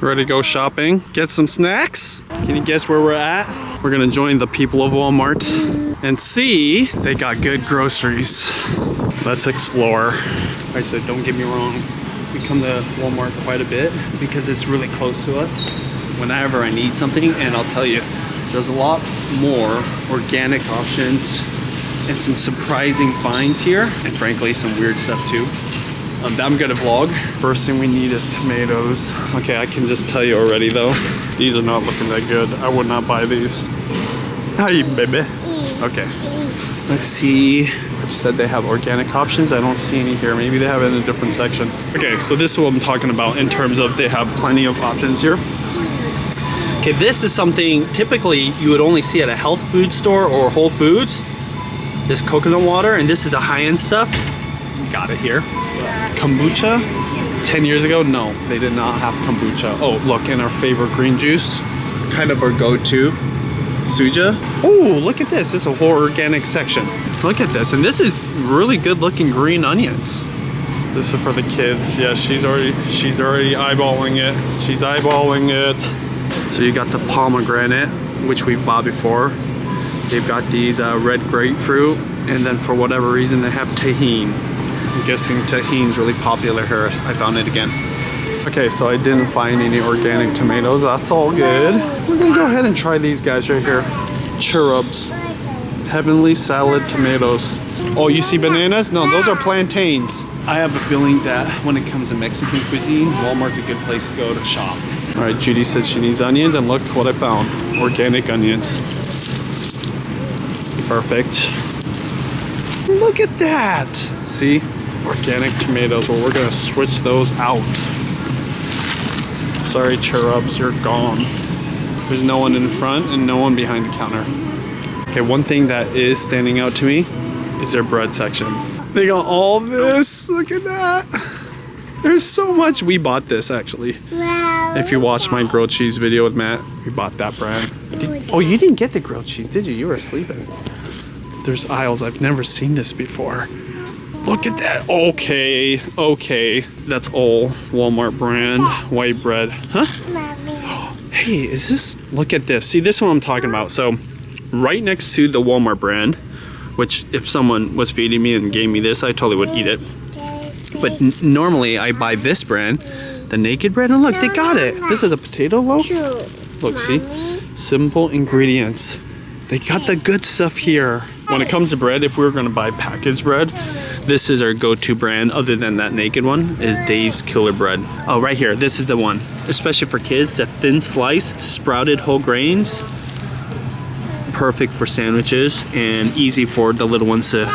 Ready to go shopping? Get some snacks? Can you guess where we're at? We're gonna join the people of Walmart and see they got good groceries. Let's explore. I said, don't get me wrong. We come to Walmart quite a bit because it's really close to us whenever I need something, and I'll tell you, there's a lot more organic options and some surprising finds here, and frankly some weird stuff too. That I'm gonna vlog. First thing we need is tomatoes. Okay, I can just tell you already though, these are not looking that good. I would not buy these. How you, baby? Okay, let's see. I just said they have organic options. I don't see any here. Maybe they have it in a different section. Okay, so this is what I'm talking about in terms of they have plenty of options here. Okay, this is something typically you would only see at a health food store or Whole Foods. This coconut water, and this is the high-end stuff. Got it here. Kombucha. 10 years ago, no, they did not have kombucha. Oh, look, and our favorite green juice, kind of our go-to, Suja. Oh, look at this. This is a whole organic section. Look at this, and this is really good-looking green onions. This is for the kids. Yeah, she's already eyeballing it. She's eyeballing it. So you got the pomegranate, which we've bought before. They've got these red grapefruit, and then for whatever reason they have tahini. I'm guessing tahini's really popular here. I found it again. Okay, so I didn't find any organic tomatoes. That's all good. We're gonna go ahead and try these guys right here. Cherubs. Heavenly salad tomatoes. Oh, you see bananas? No, those are plantains. I have a feeling that when it comes to Mexican cuisine, Walmart's a good place to go to shop. All right, Judy said she needs onions, and look what I found. Organic onions. Perfect. Look at that. See? Organic tomatoes. Well, we're gonna switch those out. Sorry, cherubs, you're gone. There's no one in front and no one behind the counter. Okay, one thing that is standing out to me is their bread section. They got all this. Look at that. There's so much. We bought this actually. If you watched my grilled cheese video with Matt, we bought that brand. Oh, you didn't get the grilled cheese, did you? You were sleeping. There's aisles. I've never seen this before. Look at that. Okay, okay. That's all Walmart brand white bread. Huh? Hey, is this? Look at this. See, this is what I'm talking about. So, right next to the Walmart brand, which if someone was feeding me and gave me this, I totally would eat it. But normally I buy this brand, the naked bread, and look, they got it. This is a potato loaf. Look, see? Simple ingredients. They got the good stuff here. When it comes to bread, if we were gonna buy packaged bread, this is our go-to brand, other than that naked one, is Dave's Killer Bread. Oh, right here, this is the one. Especially for kids, the thin slice, sprouted whole grains. Perfect for sandwiches and easy for the little ones to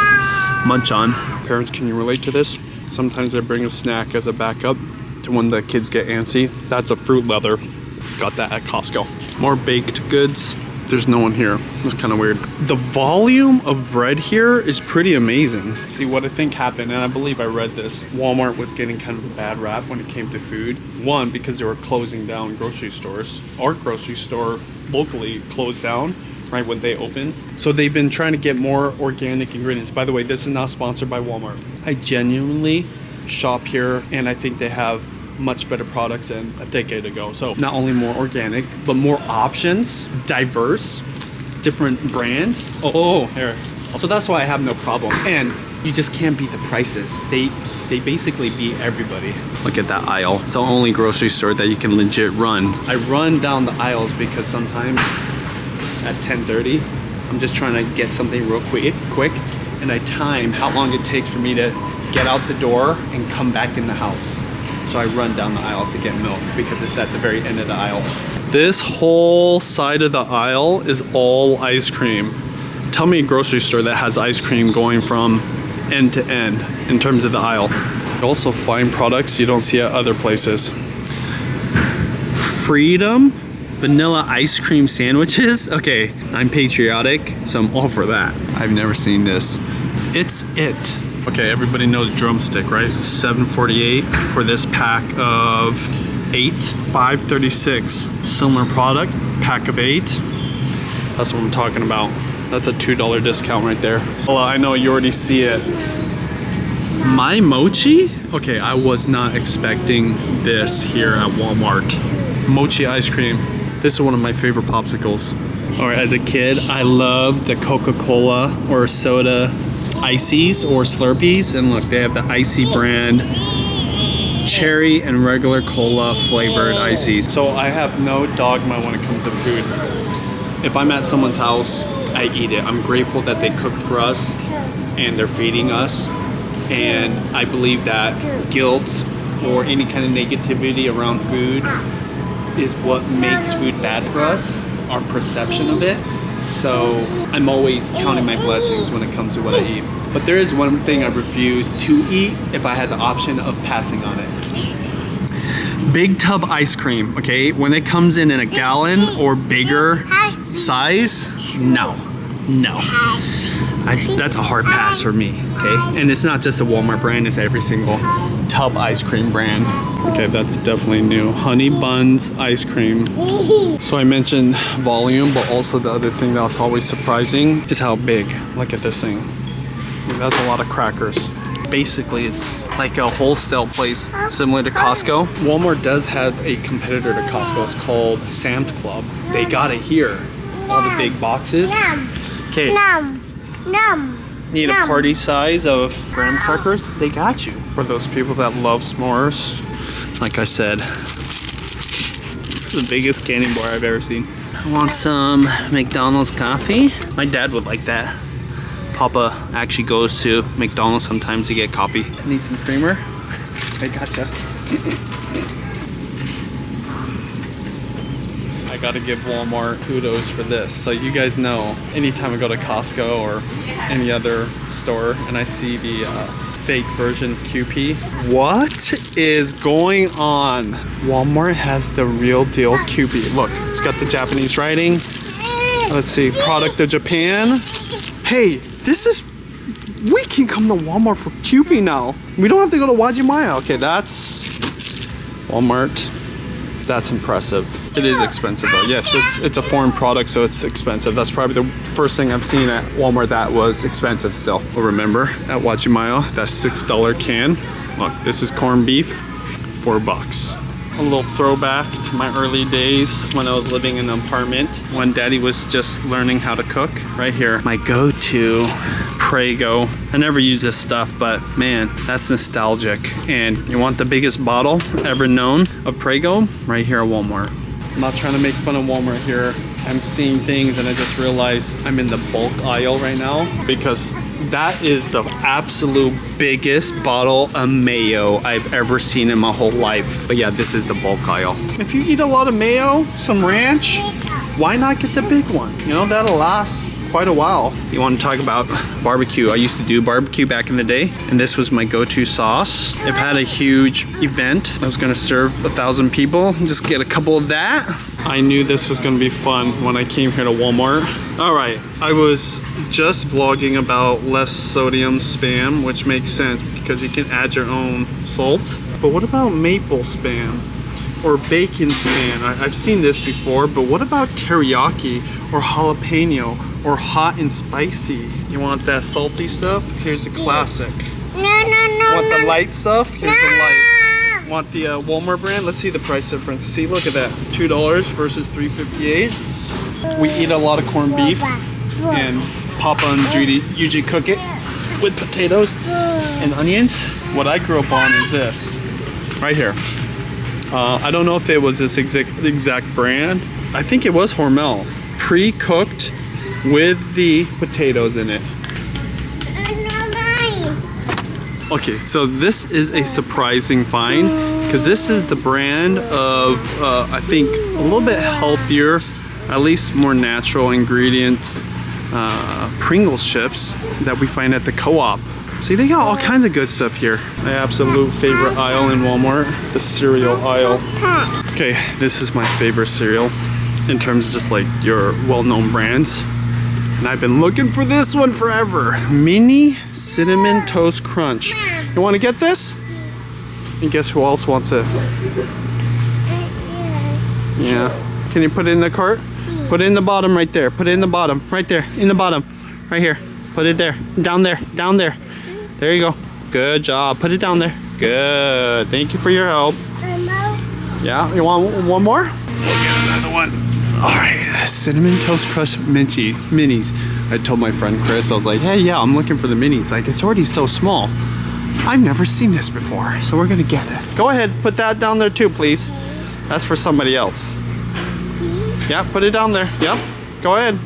munch on. Parents, can you relate to this? Sometimes they bring a snack as a backup to when the kids get antsy. That's a fruit leather. Got that at Costco. More baked goods. There's no one here. It's kind of weird. The volume of bread here is pretty amazing. See, what I think happened, and I believe I read this, Walmart was getting kind of a bad rap when it came to food. One, because they were closing down grocery stores. Our grocery store locally closed down right when they opened. So they've been trying to get more organic ingredients. By the way, this is not sponsored by Walmart. I genuinely shop here, and I think they have much better products than a decade ago. So not only more organic, but more options, diverse, different brands. Oh, here. So that's why I have no problem. And you just can't beat the prices. They basically beat everybody. Look at that aisle. It's the only grocery store that you can legit run. I run down the aisles because sometimes at 10:30, I'm just trying to get something real quick, and I time how long it takes for me to get out the door and come back in the house. So I run down the aisle to get milk because it's at the very end of the aisle. This whole side of the aisle is all ice cream. Tell me a grocery store that has ice cream going from end to end in terms of the aisle. You also find products you don't see at other places. Freedom vanilla ice cream sandwiches. Okay, I'm patriotic, so I'm all for that. I've never seen this. It's it. Okay, everybody knows drumstick, right? $7.48 for this pack of 8. $5.36. Similar product, pack of 8. That's what I'm talking about. That's a $2 discount right there. Well, I know you already see it. My mochi? Okay, I was not expecting this here at Walmart. mochi ice cream. This is one of my favorite popsicles. All right, as a kid, I loved the Coca-Cola or soda ices or Slurpees. And look, they have the icy brand, cherry and regular cola flavored ices. So I have no dogma when it comes to food. If I'm at someone's house, I eat it. I'm grateful that they cooked for us and they're feeding us. And I believe that guilt or any kind of negativity around food is what makes food bad for us, our perception of it. So I'm always counting my blessings when it comes to what I eat. But there is one thing I refuse to eat if I had the option of passing on it. Big tub ice cream, okay? When it comes in a gallon or bigger size, no. That's a hard pass for me, okay? And it's not just a Walmart brand, it's every single tub ice cream brand. Okay, that's definitely new. Honey buns ice cream. So I mentioned volume, but also the other thing that's always surprising is how big. Look at this thing. That's a lot of crackers. Basically, it's like a wholesale place similar to Costco. Walmart does have a competitor to Costco. It's called Sam's Club. They got it here. All the big boxes. Okay. Need a party size of graham crackers? They got you. For those people that love s'mores, like I said, it's the biggest candy bar I've ever seen. I want some McDonald's coffee. My dad would like that. Papa actually goes to McDonald's sometimes to get coffee. Need some creamer? I gotcha. I gotta give Walmart kudos for this. So you guys know, anytime I go to Costco or any other store and I see the fake version of QP, what is going on? Walmart has the real deal QP. Look, it's got the Japanese writing. Let's see, product of Japan. Hey, this is, we can come to Walmart for QP now. We don't have to go to Wajimaya. Okay, that's Walmart. That's impressive. It is expensive though. Yes, it's a foreign product, so it's expensive. That's probably the first thing I've seen at Walmart that was expensive still. But remember, at Wajimaya, that $6 can. Look, this is corned beef, $4. A little throwback to my early days when I was living in an apartment when Daddy was just learning how to cook. Right here, my go-to Prego. I never use this stuff, but man, that's nostalgic. And you want the biggest bottle ever known of Prego? Right here at Walmart. I'm not trying to make fun of Walmart here. I'm seeing things and I just realized I'm in the bulk aisle right now because that is the absolute biggest bottle of mayo I've ever seen in my whole life. But yeah, this is the bulk aisle. If you eat a lot of mayo, some ranch, why not get the big one? You know, that'll last quite a while. You want to talk about barbecue? I used to do barbecue back in the day, and this was my go-to sauce. I've had a huge event. I was gonna serve 1,000 people, just get a couple of that. I knew this was gonna be fun when I came here to Walmart. All right, I was just vlogging about less sodium Spam, which makes sense because you can add your own salt. But what about maple Spam? Or bacon Spam? I've seen this before, but what about teriyaki or jalapeno or hot and spicy? You want that salty stuff? Here's the classic. No. Want the light stuff? Here's the light. Want the Walmart brand? Let's see the price difference. See, look at that. $2 versus $3.58. We eat a lot of corned beef, and Papa and Judy usually cook it with potatoes and onions. What I grew up on is this, right here. I don't know if it was this exact brand. I think it was Hormel. Pre-cooked with the potatoes in it. Okay, so this is a surprising find because this is the brand of, I think, a little bit healthier, at least more natural ingredients, Pringles chips that we find at the co-op. See, they got all kinds of good stuff here. My absolute favorite aisle in Walmart, the cereal aisle. Okay, this is my favorite cereal in terms of just like your well-known brands. And I've been looking for this one forever. Mini Cinnamon Toast Crunch. You want to get this? And guess who else wants it? Yeah. Can you put it in the cart? Put it in the bottom right there. Put it in the bottom. Right there. In the bottom. Right here. Put it there. Down there. Down there. There you go. Good job. Put it down there. Good. Thank you for your help. Yeah, you want one more? We'll get another one. All right, Cinnamon Toast Crunch minis. I told my friend Chris, I was like, hey, yeah, I'm looking for the minis. Like, it's already so small. I've never seen this before, so we're gonna get it. Go ahead, put that down there too, please. That's for somebody else. Yeah, put it down there. Yep, go ahead.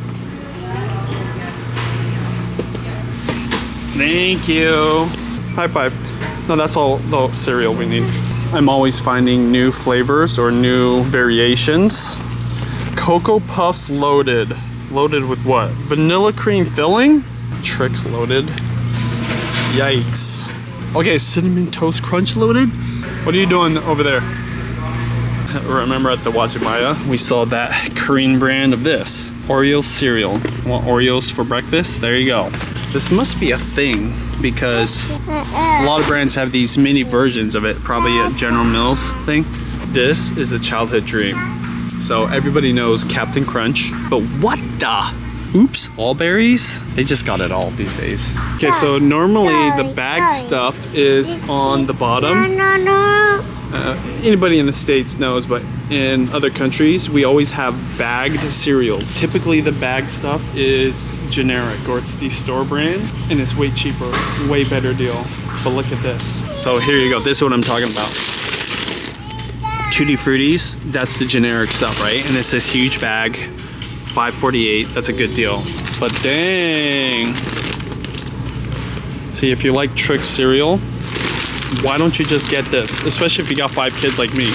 Thank you. High five. No, that's all the cereal we need. I'm always finding new flavors or new variations. Cocoa Puffs loaded. Loaded with what? Vanilla cream filling? Trix loaded. Yikes. Okay, Cinnamon Toast Crunch loaded? What are you doing over there? Remember at the Wajimaya, we saw that Korean brand of this. Oreo cereal. Want Oreos for breakfast? There you go. This must be a thing because a lot of brands have these mini versions of it. Probably a General Mills thing. This is a childhood dream. So everybody knows Captain Crunch, but what the? Oops, all berries? They just got it all these days. Okay, so normally the bag stuff is on the bottom. Anybody in the States knows, but in other countries, we always have bagged cereals. Typically the bag stuff is generic or it's the store brand and it's way cheaper, way better deal. But look at this. So here you go, this is what I'm talking about. Tutti Fruttis, that's the generic stuff, right? And it's this huge bag, $5.48, that's a good deal. But dang. See, if you like Trix cereal, why don't you just get this? Especially if you got 5 kids like me.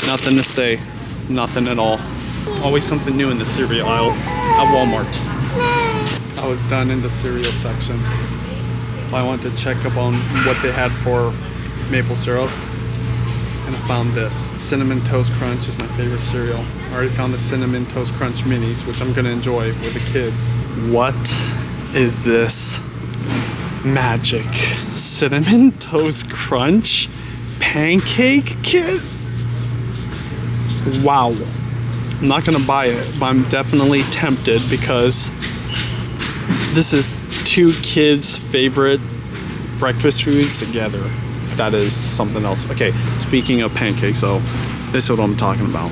Nothing to say, nothing at all. Always something new in the cereal aisle at Walmart. I was done in the cereal section. I wanted to check up on what they had for maple syrup. And I found this. Cinnamon Toast Crunch is my favorite cereal. I already found the Cinnamon Toast Crunch minis, which I'm gonna enjoy with the kids. What is this magic? Cinnamon Toast Crunch pancake kit? Wow. I'm not gonna buy it, but I'm definitely tempted because this is 2 kids' favorite breakfast foods together. That is something else. Okay, speaking of pancakes, so this is what I'm talking about.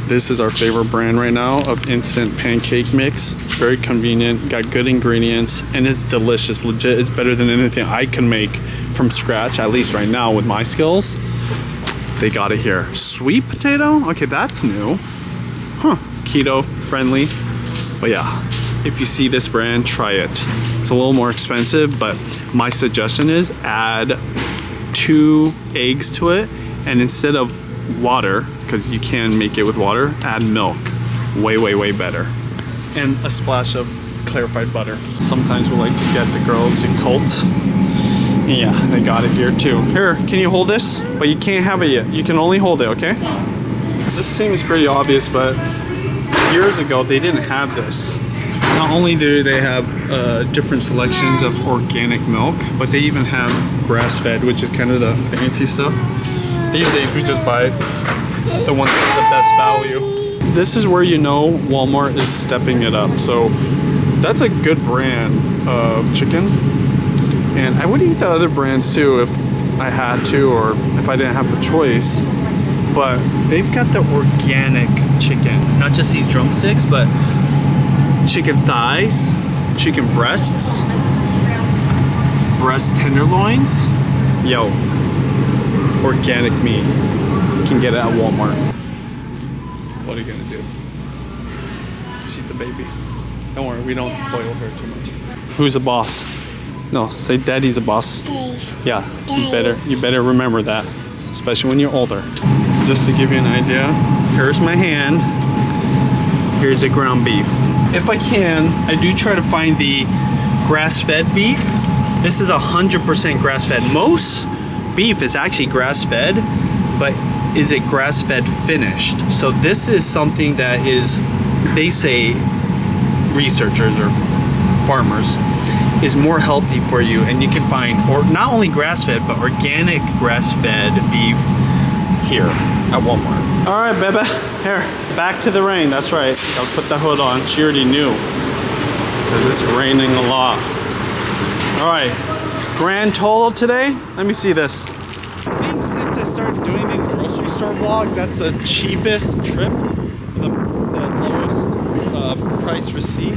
This is our favorite brand right now of instant pancake mix. Very convenient, got good ingredients, and it's delicious. Legit, it's better than anything I can make from scratch, at least right now with my skills. They got it here. Sweet potato? Okay, that's new. Huh, keto friendly. But yeah, if you see this brand, try it. It's a little more expensive, but my suggestion is add 2 eggs to it, and instead of water, because you can make it with water, add milk. Way better. And a splash of clarified butter. Sometimes we like to get the girls in cults. Yeah, they got it here too. Here, can you hold this? But you can't have it yet. You can only hold it, okay? This seems pretty obvious, but years ago they didn't have this. Not only do they have different selections of organic milk, but they even have grass-fed, which is kind of the fancy stuff. These days we just buy the one that's the best value. This is where you know Walmart is stepping it up. So that's a good brand of chicken. And I would eat the other brands too if I had to, or if I didn't have the choice. But they've got the organic chicken. Not just these drumsticks, but chicken thighs, chicken breasts, breast tenderloins. Yo, organic meat. You can get it at Walmart. What are you gonna do? She's the baby. Don't worry, we don't spoil her too much. Who's the boss? No, say daddy's a boss. Yeah, you better remember that, especially when you're older. Just to give you an idea, here's my hand. Here's the ground beef. If I can, I do try to find the grass-fed beef. This is 100% grass-fed. Most beef is actually grass-fed, but is it grass-fed finished? So this is something that is, they say, researchers or farmers, is more healthy for you, and you can find not only grass-fed but organic grass-fed beef here at Walmart. All right, baby, here, back to the rain. That's right, I'll put the hood on. She already knew because it's raining a lot. All right, Grand total today, let me see this. I think since I started doing these grocery store vlogs, that's the cheapest trip, the lowest price receipt.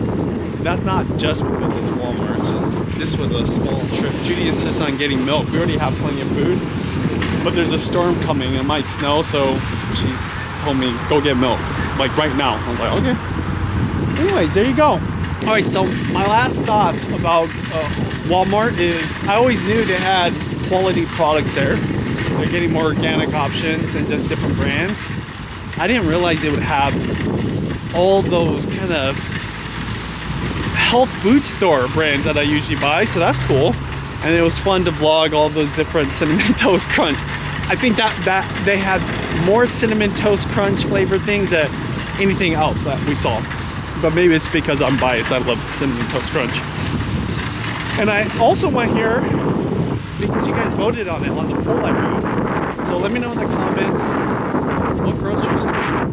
That's not just because it's Walmart. So this was a small trip. Judy insists on getting milk. We already have plenty of food, but there's a storm coming. It might snow, so she's told me go get milk, like right now. I was like, okay. Anyways, there you go. All right, so my last thoughts about Walmart is I always knew they had quality products there. They're getting more organic options and just different brands. I didn't realize they would have all those kind of health food store brands that I usually buy, so that's cool. And it was fun to vlog all those different Cinnamon Toast Crunch. I think that they had more Cinnamon Toast Crunch flavored things than anything else that we saw. But maybe it's because I'm biased. I love Cinnamon Toast Crunch. And I also went here because you guys voted on it on the poll I wrote. So let me know in the comments what grocery store,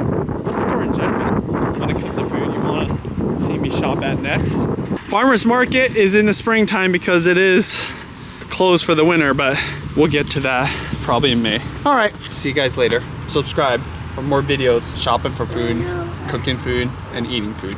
what store in general, when it comes to food, you want to see me shop at next. Farmers market is in the springtime because it is closed for the winter, but we'll get to that probably in May. All right, see you guys later. Subscribe for more videos, shopping for food, cooking food, and eating food.